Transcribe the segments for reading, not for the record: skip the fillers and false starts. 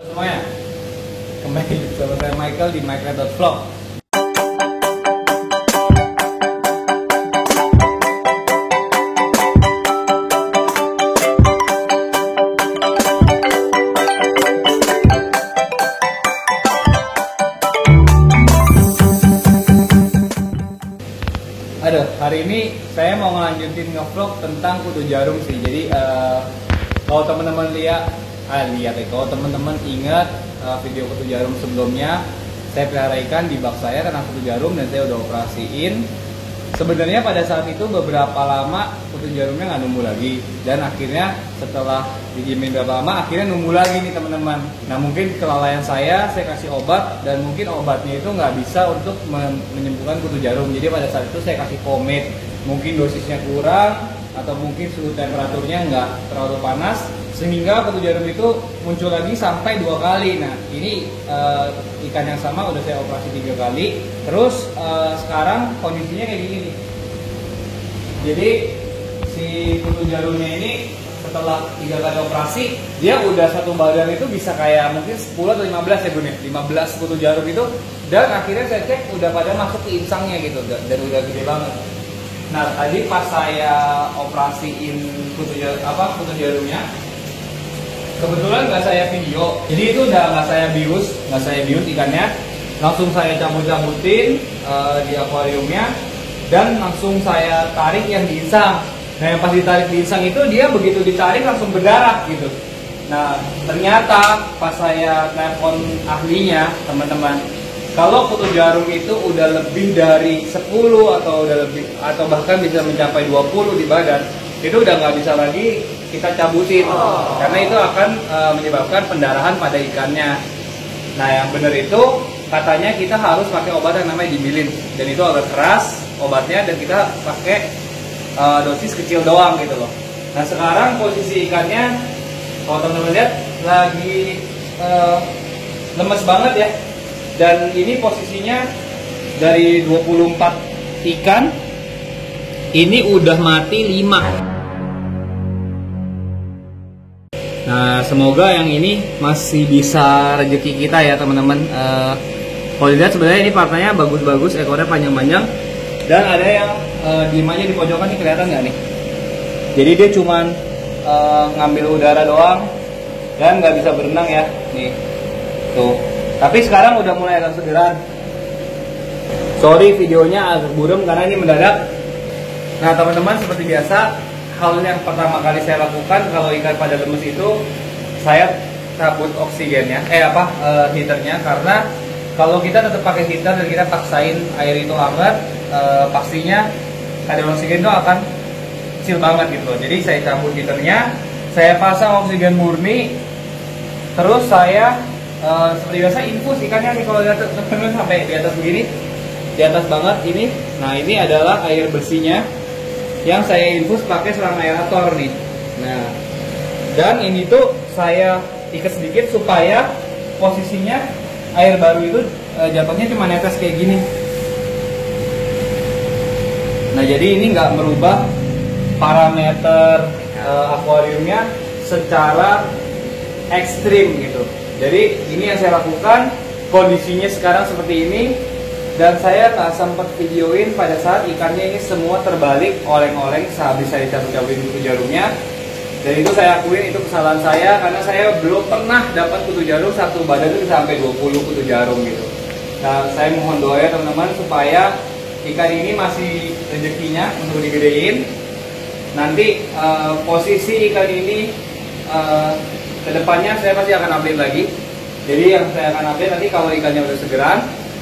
Semuanya, kembali bersama saya Michael di Michael.vlog. Aduh, hari ini saya mau ngelanjutin ngevlog tentang kutu jarum sih. Jadi kalau teman-teman kalau teman-teman ingat video kutu jarum sebelumnya, saya pelihara ikan di bak saya kena kutu jarum dan saya udah operasiin. Sebenarnya pada saat itu beberapa lama kutu jarumnya nggak numbuh lagi, dan akhirnya setelah didiemin beberapa lama akhirnya numbuh lagi nih teman-teman. Nah mungkin kelalaian saya kasih obat, dan mungkin obatnya itu nggak bisa untuk menyembuhkan kutu jarum. Jadi pada saat itu saya kasih pomade, mungkin dosisnya kurang atau mungkin suhu temperaturnya nggak terlalu panas, sehingga kutu jarum itu muncul lagi sampai 2 kali. Nah ini ikan yang sama udah saya operasi 3 kali. Terus sekarang kondisinya kayak gini nih. Jadi si kutu jarumnya ini setelah 3 kali operasi, dia udah satu badan itu bisa kayak mungkin 10 atau 15 ya Bun ya, 15 kutu jarum itu. Dan akhirnya saya cek udah pada masuk ke insangnya gitu, dan udah gede banget. Nah tadi pas saya operasiin kutu jarumnya, kebetulan nggak saya video, jadi itu udah nggak saya bius ikannya, langsung saya cabut-cabutin di akuariumnya, dan langsung saya tarik yang di insang. Nah yang pas ditarik di insang itu, dia begitu ditarik langsung berdarah gitu. Nah ternyata pas saya telepon ahlinya teman-teman, kalau kutu jarum itu udah lebih dari 10 atau bahkan bisa mencapai 20 di badan, itu udah nggak bisa lagi kita cabutin, karena itu akan menyebabkan pendarahan pada ikannya. Nah yang benar itu katanya kita harus pakai obat yang namanya dimilin, dan itu agak keras obatnya, dan kita pakai dosis kecil doang gitu loh. Nah sekarang posisi ikannya, kalau teman-teman lihat, lagi lemes banget ya, dan ini posisinya dari 24 ikan ini udah mati 5. Nah semoga yang ini masih bisa rezeki kita ya teman-teman. Kalau dilihat sebenarnya ini partanya bagus-bagus, ekornya panjang-panjang, dan ada yang diem aja di pojokan nih, kelihatan nggak nih? Jadi dia cuman ngambil udara doang dan nggak bisa berenang ya, nih tuh. Tapi sekarang udah mulai agak segeran. Sorry videonya agak buram karena ini mendadak. Nah teman-teman, seperti biasa, hal yang pertama kali saya lakukan kalau ikan pada lemes itu, saya cabut oksigennya, heaternya, karena kalau kita tetap pakai heater dan kita paksain air itu hangat, pastinya kadar oksigen itu akan kecil banget gitu. Jadi saya cabut heaternya, saya pasang oksigen murni, terus saya seperti biasa infus ikannya nih. Kalau lihat teman-teman sampai di atas begini, di atas banget ini. Nah ini adalah air bersihnya yang saya infus pakai selang aerator nih. Nah, dan ini tuh saya ikat sedikit supaya posisinya air baru itu jatuhnya cuma netes kayak gini. Nah jadi ini nggak merubah parameter akuariumnya secara ekstrim gitu. Jadi ini yang saya lakukan, kondisinya sekarang seperti ini. Dan saya nggak sempat videoin pada saat ikannya ini semua terbalik oleng-oleng sehabis saya cabut-cabutin kutu jarumnya. Dan itu saya akuin, itu kesalahan saya, karena saya belum pernah dapat kutu jarum satu badan itu sampai 20 kutu jarum gitu. Nah saya mohon doa ya teman-teman, supaya ikan ini masih rezekinya untuk digedein. Nanti posisi ikan ini kedepannya saya pasti akan update lagi. Jadi yang saya akan update nanti kalau ikannya udah segeran,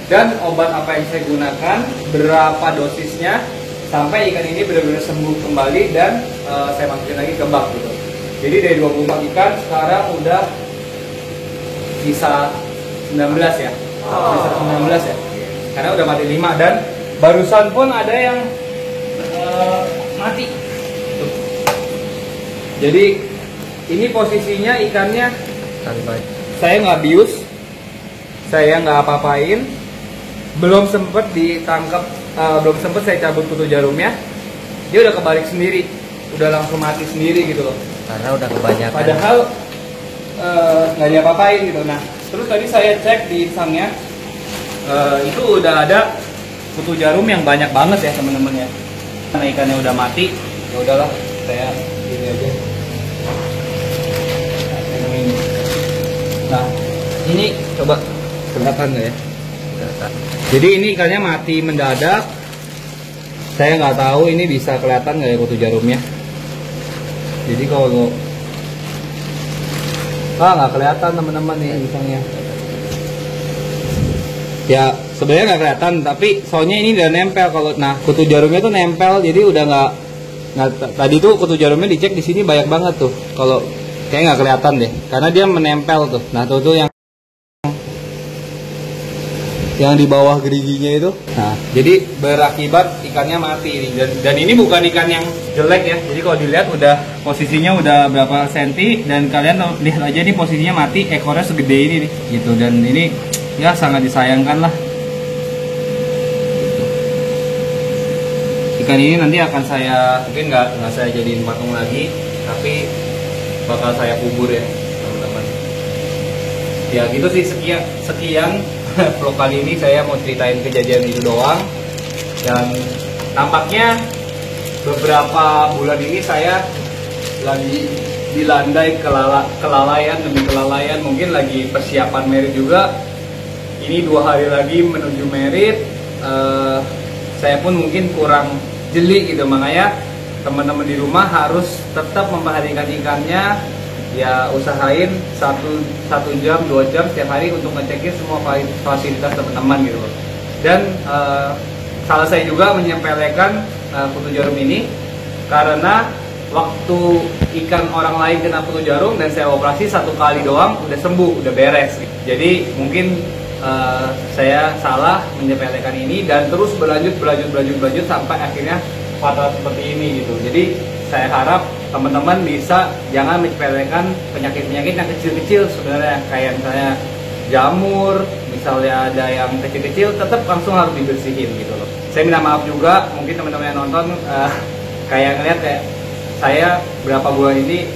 dan obat apa yang saya gunakan, berapa dosisnya, sampai ikan ini benar-benar sembuh kembali, dan saya masukin lagi ke bak gitu. Jadi dari 24 ikan sekarang udah sisa 19 ya, sisa 19 ya, karena udah mati 5, dan barusan pun ada yang mati tuh. Jadi ini posisinya ikannya, saya nggak bius, saya nggak apa-apain, belum sempet ditangkap, belum sempet saya cabut kutu jarumnya, dia udah kebalik sendiri, udah langsung mati sendiri gitu loh. Karena udah kebanyakan. Padahal nggak diapa-apain gitu. Nah terus tadi saya cek di insangnya, itu udah ada kutu jarum yang banyak banget ya teman-teman ya. Karena ikannya udah mati, ya udahlah saya ini aja. Nah ini coba kelihatan nggak ya? Jadi ini ikannya mati mendadak. Saya nggak tahu ini bisa kelihatan nggak ya kutu jarumnya. Jadi kalau nggak kelihatan teman-teman nih insangnya. Ya sebenarnya nggak kelihatan, tapi soalnya ini udah nempel. Kalau kutu jarumnya tuh nempel, jadi udah nggak tadi tuh kutu jarumnya dicek di sini banyak banget tuh. Kalau kayak nggak kelihatan deh, karena dia menempel tuh. Nah tuh yang di bawah geriginya itu. Nah jadi berakibat ikannya mati ini. Dan ini bukan ikan yang jelek ya. Jadi kalau dilihat udah posisinya udah berapa senti, dan kalian lihat aja nih posisinya mati, ekornya segede ini nih gitu. Dan ini ya sangat disayangkan lah. Ikan ini nanti akan saya mungkin nggak saya jadiin patung lagi, tapi bakal saya kubur ya teman-teman. Ya gitu sih, sekian vlog kali ini. Saya mau ceritain kejadian itu doang. Dan tampaknya beberapa bulan ini saya lagi dilandai kelalaian demi kelalaian. Mungkin lagi persiapan merit juga. Ini 2 hari lagi menuju merit. Saya pun mungkin kurang jeli gitu, makanya teman-teman di rumah harus tetap memperhatikan ikannya. Ya usahain 1 jam 2 jam setiap hari untuk ngecekin semua fasilitas teman-teman gitu. Dan salah saya juga menyempelekan kutu jarum ini karena waktu ikan orang lain kena kutu jarum dan saya operasi 1 kali doang udah sembuh, udah beres. Jadi mungkin saya salah menyepelekan ini dan terus berlanjut sampai akhirnya fatal seperti ini gitu. Jadi saya harap teman-teman bisa jangan menyepelekan penyakit-penyakit yang kecil-kecil sebenarnya, kayak misalnya jamur, misalnya ada yang kecil-kecil, tetap langsung harus dibersihin gitu loh. Saya minta maaf juga, mungkin teman-teman yang nonton kayak ngeliat kayak saya berapa bulan ini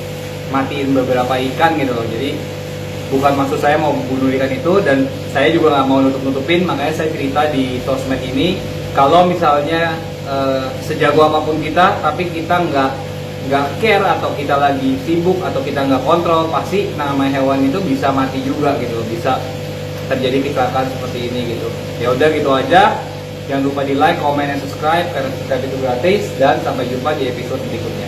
matiin beberapa ikan gitu loh. Jadi bukan maksud saya mau bunuh ikan itu, dan saya juga nggak mau nutup-nutupin, makanya saya cerita di sosmed ini. Kalau misalnya sejago apapun kita, tapi kita nggak care atau kita lagi sibuk atau kita nggak kontrol, pasti nama hewan itu bisa mati juga gitu, bisa terjadi kecelakaan seperti ini gitu. Ya udah gitu aja. Jangan lupa di like, comment, dan subscribe karena subscribe itu gratis, dan sampai jumpa di episode berikutnya.